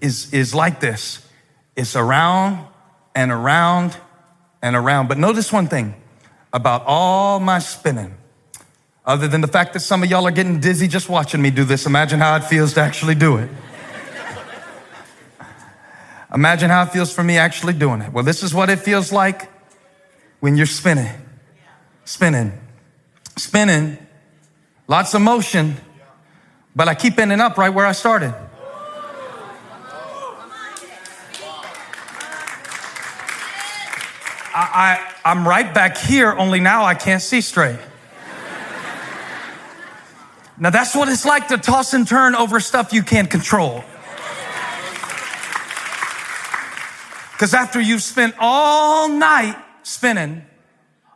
is like this. It's around and around and around. But notice one thing about all my spinning, other than the fact that some of y'all are getting dizzy just watching me do this. Imagine how it feels to actually do it. Imagine how it feels for me actually doing it. Well, this is what it feels like when you're spinning. Spinning. Lots of motion, but I keep ending up right where I started. I'm right back here, only now I can't see straight. Now that's what it's like to toss and turn over stuff you can't control. Because after you've spent all night spinning,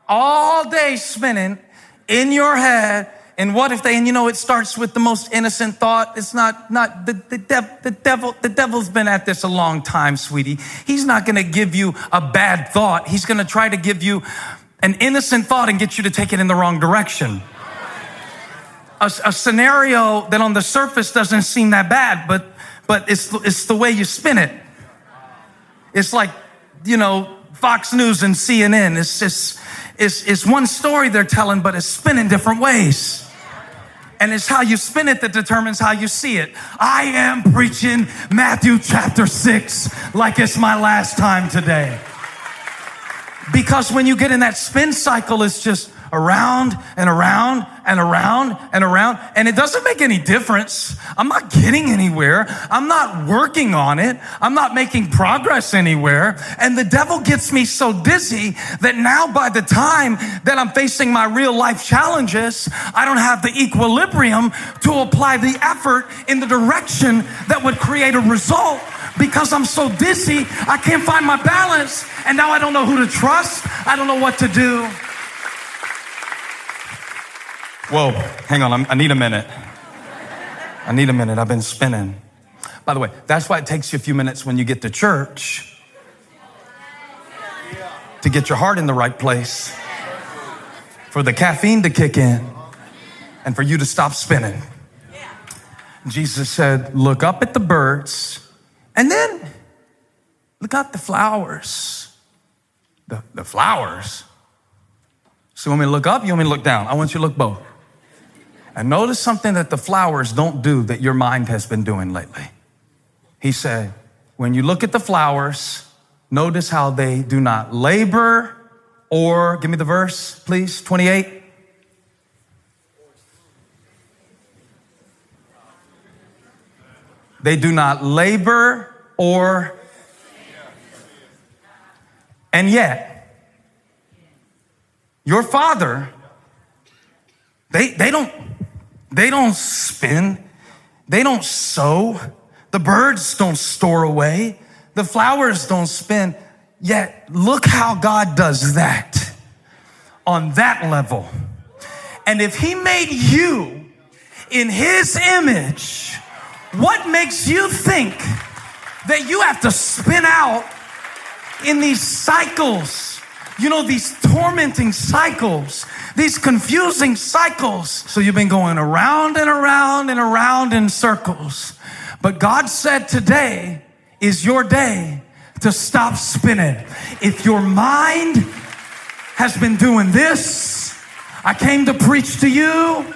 all day spinning in your head, and what if and it starts with the most innocent thought. It's not the devil's been at this a long time, sweetie. He's not going to give you a bad thought. He's going to try to give you an innocent thought and get you to take it in the wrong direction. A scenario that on the surface doesn't seem that bad, but it's the way you spin it. It's like, Fox News and CNN. It's one story they're telling, but it's spinning different ways. And it's how you spin it that determines how you see it. I am preaching Matthew chapter 6 like it's my last time today. Because when you get in that spin cycle, it's just around and around and around and around. And it doesn't make any difference. I'm not getting anywhere. I'm not working on it. I'm not making progress anywhere. And the devil gets me so dizzy that now by the time that I'm facing my real life challenges, I don't have the equilibrium to apply the effort in the direction that would create a result. Because I'm so dizzy, I can't find my balance. And now I don't know who to trust. I don't know what to do. Whoa, hang on, I need a minute. I've been spinning. By the way, that's why it takes you a few minutes when you get to church to get your heart in the right place, for the caffeine to kick in, and for you to stop spinning. Jesus said, look up at the birds, and then look at the flowers. The flowers? So you want me to look up? You want me to look down? I want you to look both. And notice something that the flowers don't do that your mind has been doing lately. He said, when you look at the flowers, notice how they do not labor or, give me the verse, please, 28. They do not labor or, and yet, your Father, they don't spin. They don't sow. The birds don't store away. The flowers don't spin. Yet look how God does that on that level. And if he made you in his image, what makes you think that you have to spin out in these cycles? These tormenting cycles, these confusing cycles. So you've been going around and around and around in circles. But God said today is your day to stop spinning. If your mind has been doing this, I came to preach to you,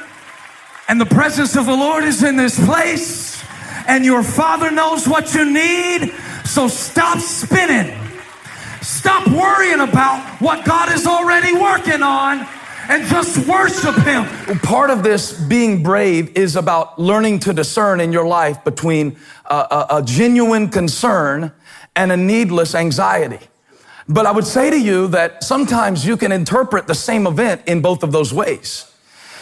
and the presence of the Lord is in this place, and your Father knows what you need. So stop spinning. Stop worrying about what God is already working on and just worship him. Part of this being brave is about learning to discern in your life between a genuine concern and a needless anxiety. But I would say to you that sometimes you can interpret the same event in both of those ways.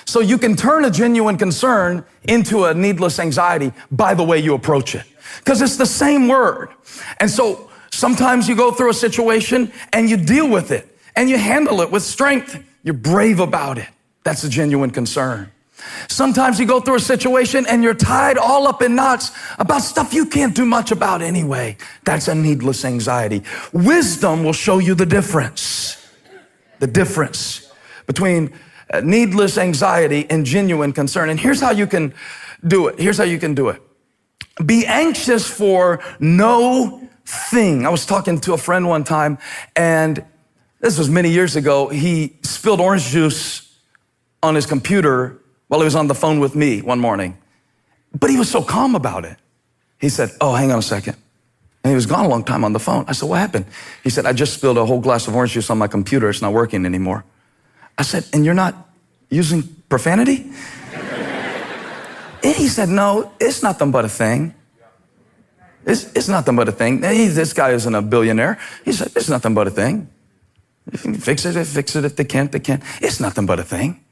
So you can turn a genuine concern into a needless anxiety by the way you approach it, because it's the same word. And so sometimes you go through a situation and you deal with it and you handle it with strength. You're brave about it. That's a genuine concern. Sometimes you go through a situation and you're tied all up in knots about stuff you can't do much about anyway. That's a needless anxiety. Wisdom will show you the difference between needless anxiety and genuine concern. And here's how you can do it. Be anxious for no thing. I was talking to a friend one time, and this was many years ago. He spilled orange juice on his computer while he was on the phone with me one morning. But he was so calm about it. He said, oh, hang on a second. And he was gone a long time on the phone. I said, what happened? He said, I just spilled a whole glass of orange juice on my computer. It's not working anymore. I said, and you're not using profanity? And he said, no, it's nothing but a thing. It's nothing but a thing. This guy isn't a billionaire. He said, it's nothing but a thing. If you can fix it. If they can't, they can't. It's nothing but a thing.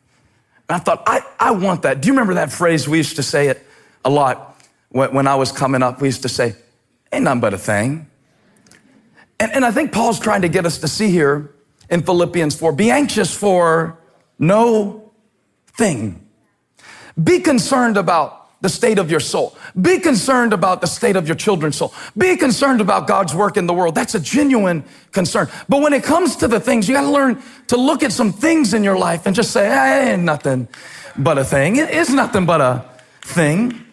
And I thought, I want that. Do you remember that phrase? We used to say it a lot when I was coming up. We used to say, ain't nothing but a thing. And I think Paul's trying to get us to see here in Philippians 4, be anxious for no thing. Be concerned about the state of your soul. Be concerned about the state of your children's soul. Be concerned about God's work in the world. That's a genuine concern. But when it comes to the things, you got to learn to look at some things in your life and just say, it ain't nothing but a thing. It is nothing but a thing.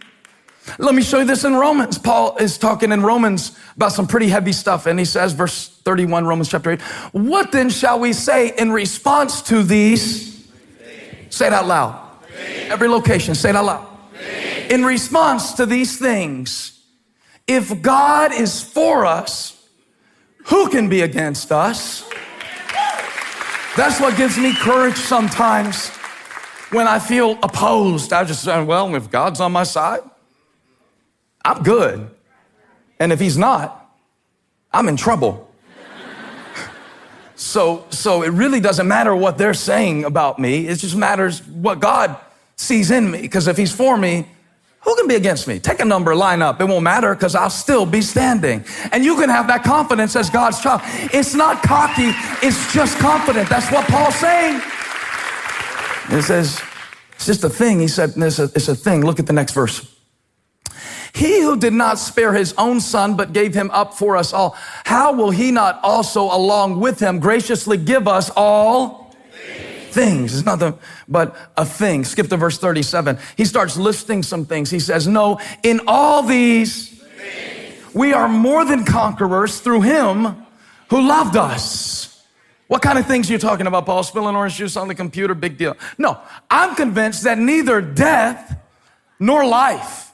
Let me show you this in Romans. Paul is talking in Romans about some pretty heavy stuff. And he says, verse 31, Romans chapter 8, what then shall we say in response to these? Say it out loud. Every location, say it out loud. In response to these things, if God is for us, who can be against us? That's what gives me courage sometimes when I feel opposed. I just say, well, if God's on my side, I'm good. And if he's not, I'm in trouble. So it really doesn't matter what they're saying about me. It just matters what God sees in me. Because if he's for me, who can be against me? Take a number, line up. It won't matter because I'll still be standing. And you can have that confidence as God's child. It's not cocky. It's just confident. That's what Paul's saying. It says, it's just a thing. He said, it's a thing. Look at the next verse. He who did not spare his own son, but gave him up for us all, how will he not also along with him graciously give us all things? It's nothing but a thing. Skip to verse 37. He starts listing some things. He says, no, in all these we are more than conquerors through him who loved us. What kind of things are you talking about, Paul? Spilling orange juice on the computer? Big deal. No, I'm convinced that neither death nor life,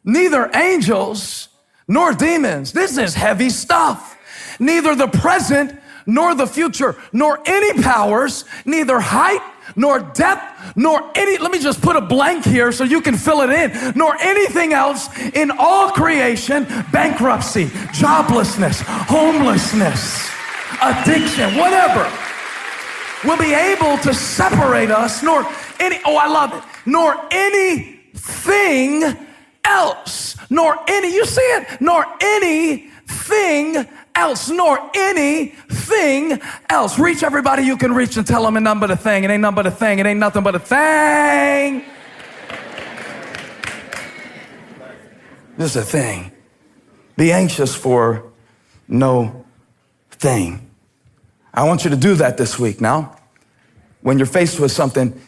neither angels nor demons. This is heavy stuff. Neither the present nor the future, nor any powers, neither height nor depth, nor any, let me just put a blank here so you can fill it in, nor anything else in all creation, bankruptcy, joblessness, homelessness, addiction, whatever, will be able to separate us, nor any, oh, I love it, nor anything else, nor any, you see it, nor anything else, nor anything else. Reach everybody you can reach and tell them it ain't nothing but a thing. It ain't nothing but a thing. It ain't nothing but a thing. This is a thing. Be anxious for no thing. I want you to do that this week now. When you're faced with something,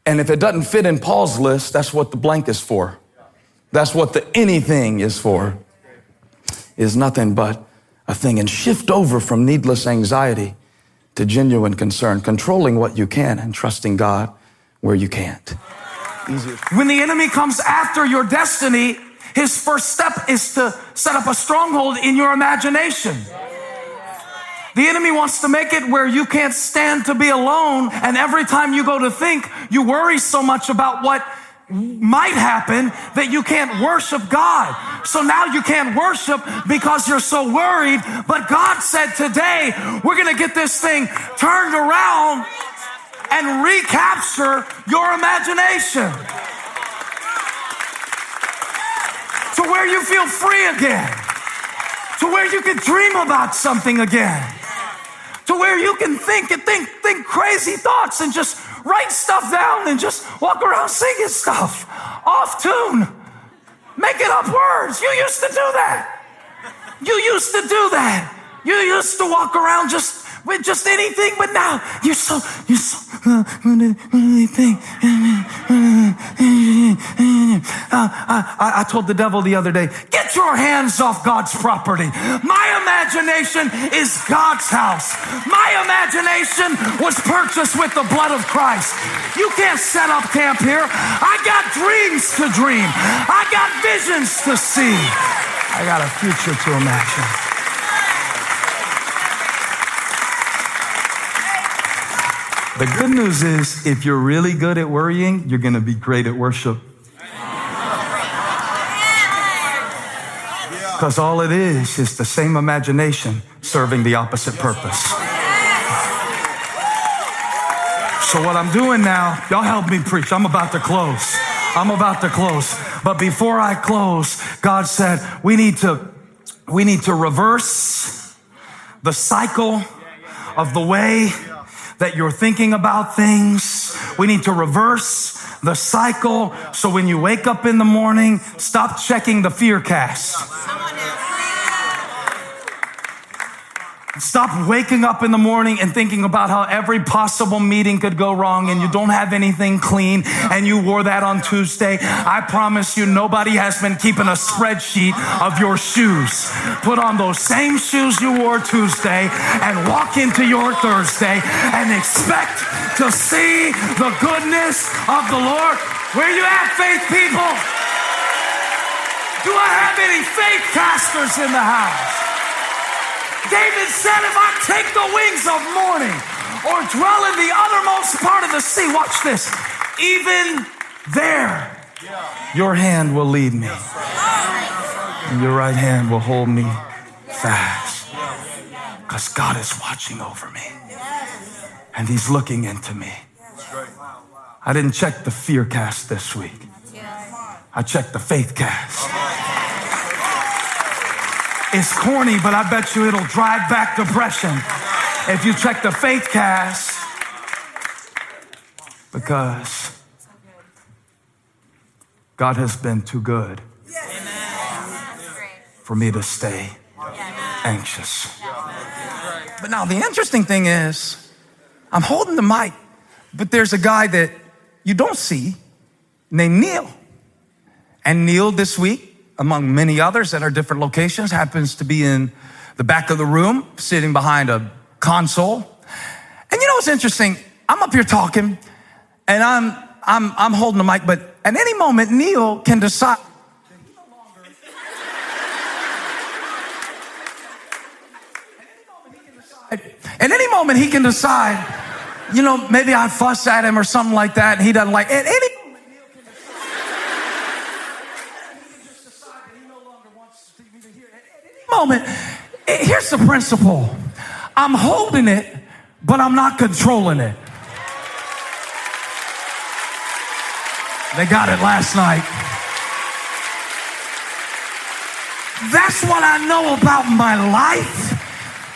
and if it doesn't fit in Paul's list, that's what the blank is for. That's what the anything is for. Is nothing but a thing. And shift over from needless anxiety to genuine concern, controlling what you can and trusting God where you can't. Easier. When the enemy comes after your destiny, his first step is to set up a stronghold in your imagination. The enemy wants to make it where you can't stand to be alone, and every time you go to think, you worry so much about what might happen that you can't worship God. So now you can't worship because you're so worried. But God said today, we're going to get this thing turned around and recapture your imagination to where you feel free again, to where you can dream about something again, to where you can think crazy thoughts and just write stuff down and just walk around singing stuff off tune, making up words. You used to do that. You used to do that. You used to walk around just with just anything, but now you're so anything. I told the devil the other day, get your hands off God's property. My imagination is God's house. My imagination was purchased with the blood of Christ. You can't set up camp here. I got dreams to dream. I got visions to see. I got a future to imagine. The good news is, if you're really good at worrying, you're going to be great at worship. Because all it is the same imagination serving the opposite purpose. So what I'm doing now, y'all help me preach. I'm about to close. But before I close, God said, we need to reverse the cycle of the way that you're thinking about things. We need to reverse the cycle. So when you wake up in the morning, stop checking the fear cast. Stop waking up in the morning and thinking about how every possible meeting could go wrong and you don't have anything clean and you wore that on Tuesday. I promise you, nobody has been keeping a spreadsheet of your shoes. Put on those same shoes you wore Tuesday and walk into your Thursday and expect to see the goodness of the Lord. Where you at, faith people? Do I have any faith casters in the house? David said, if I take the wings of morning or dwell in the uttermost part of the sea, watch this, even there, your hand will lead me. And your right hand will hold me fast. Because God is watching over me. And he's looking into me. I didn't check the fear cast this week. I checked the faith cast. It's corny, but I bet you it'll drive back depression if you check the faith cast, because God has been too good for me to stay anxious. But now the interesting thing is, I'm holding the mic, but there's a guy that you don't see named Neil. And Neil this week, among many others at our different locations, happens to be in the back of the room, sitting behind a console. And you know what's interesting? I'm up here talking, and I'm holding the mic, but at any moment, Neil can decide. At any moment, he can decide, you know, maybe I fuss at him or something like that, and he doesn't like it. At any moment, here's the principle. I'm holding it, but I'm not controlling it. They got it last night. That's what I know about my life.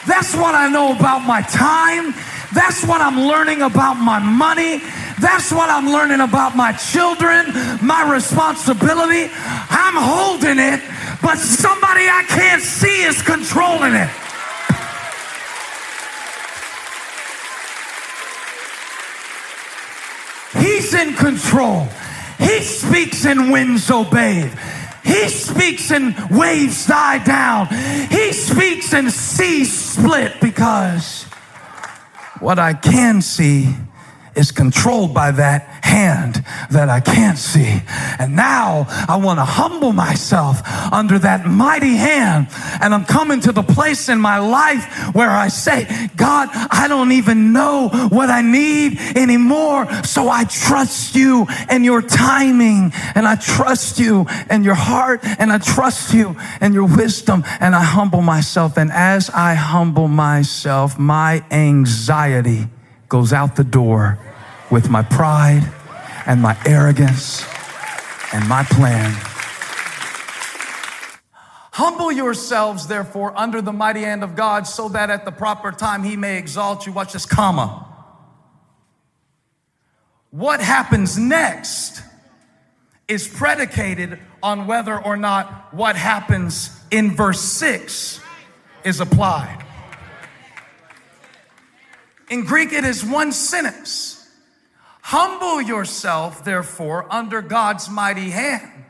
That's what I know about my time. That's what I'm learning about my money. That's what I'm learning about my children, my responsibility. I'm holding it, but somebody I can't see is controlling it. He's in control. He speaks and winds obey. He speaks and waves die down. He speaks and seas split, because what I can see is controlled by that hand that I can't see. And now I want to humble myself under that mighty hand. And I'm coming to the place in my life where I say, God, I don't even know what I need anymore. So I trust you and your timing. And I trust you and your heart. And I trust you and your wisdom. And I humble myself. And as I humble myself, my anxiety goes out the door with my pride and my arrogance and my plan. Humble yourselves, therefore, under the mighty hand of God, so that at the proper time he may exalt you. Watch this, comma. What happens next is predicated on whether or not what happens in verse 6 is applied. In Greek, it is one sentence. Humble yourself, therefore, under God's mighty hand,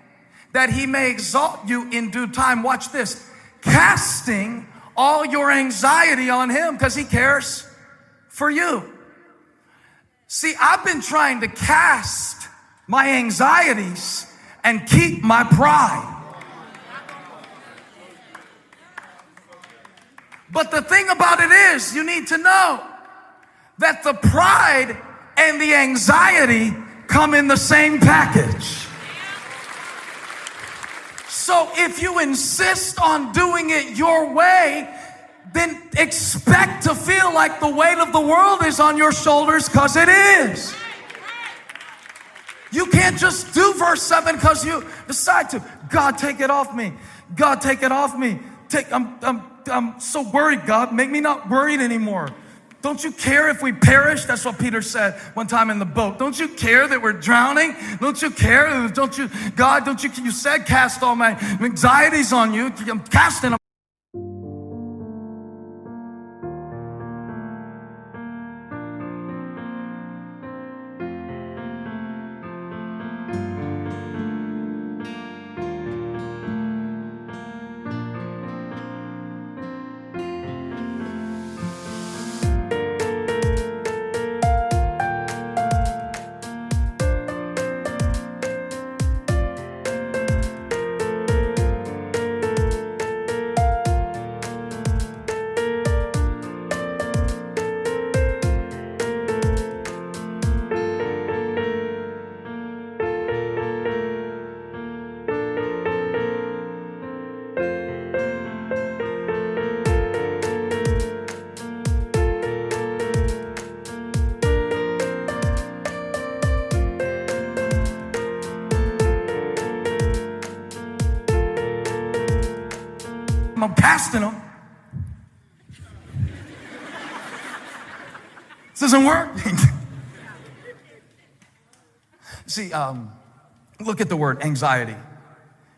that he may exalt you in due time. Watch this. Casting all your anxiety on him because he cares for you. See, I've been trying to cast my anxieties and keep my pride. But the thing about it is, you need to know that the pride and the anxiety come in the same package. So if you insist on doing it your way, then expect to feel like the weight of the world is on your shoulders, because it is. You can't just do verse 7 because you decide to. God, take it off me. God, take it off me. I'm so worried, God. Make me not worried anymore. Don't you care if we perish? That's what Peter said one time in the boat. Don't you care that we're drowning? Don't you care? Don't you, God, don't you, you said cast all my anxieties on you. I'm casting them. I'm casting them. This doesn't work. See, look at the word anxiety,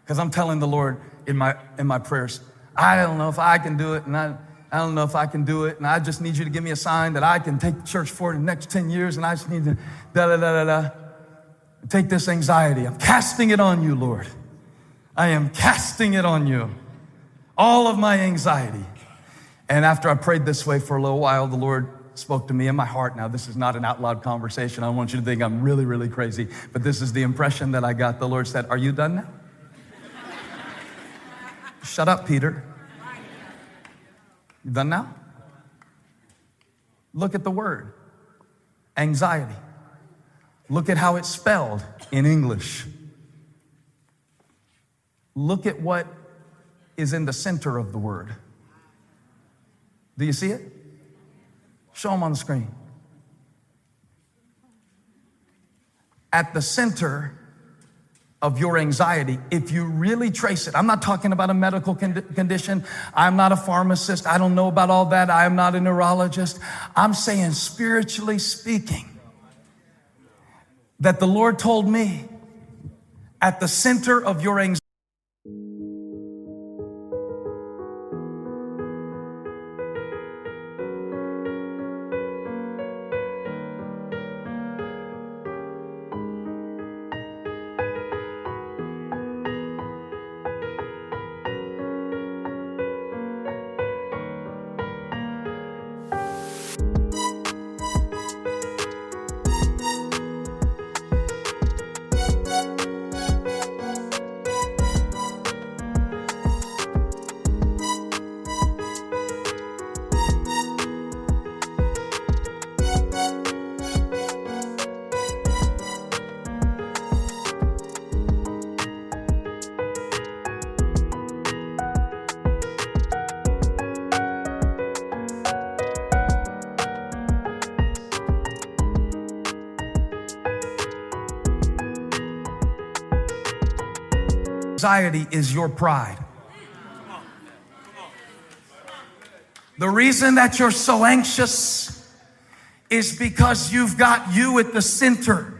because I'm telling the Lord in my prayers, I don't know if I can do it, and I don't know if I can do it, and I just need you to give me a sign that I can take the church forward in the next 10 years, and I just need to take this anxiety. I'm casting it on you, Lord. I am casting it on you. All of my anxiety. And after I prayed this way for a little while, the Lord spoke to me in my heart. Now, this is not an out loud conversation. I don't want you to think I'm really, really crazy, but this is the impression that I got. The Lord said, are you done now? Shut up, Peter. You done now? Look at the word, anxiety. Look at how it's spelled in English. Look at what is in the center of the word. Do you see it? Show them on the screen. At the center of your anxiety, if you really trace it, I'm not talking about a medical condition. I'm not a pharmacist. I don't know about all that. I am not a neurologist. I'm saying, spiritually speaking, that the Lord told me at the center of your anxiety, anxiety is your pride. The reason that you're so anxious is because you've got you at the center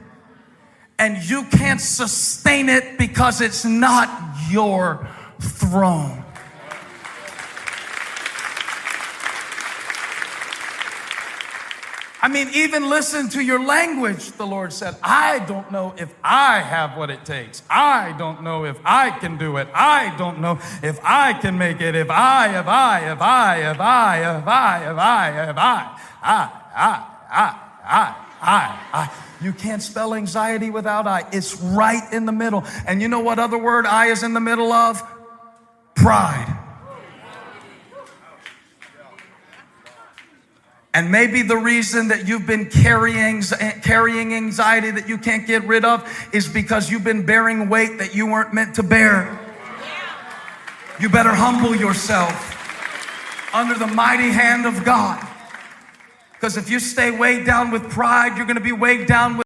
and you can't sustain it because it's not your throne. I mean, even listen to your language, the Lord said. I don't know if I have what it takes. I don't know if I can do it. I don't know if I can make it. You can't spell anxiety without I. It's right in the middle. And you know what other word I is in the middle of? Pride. And maybe the reason that you've been carrying anxiety that you can't get rid of is because you've been bearing weight that you weren't meant to bear. You better humble yourself under the mighty hand of God. Because if you stay weighed down with pride, you're going to be weighed down with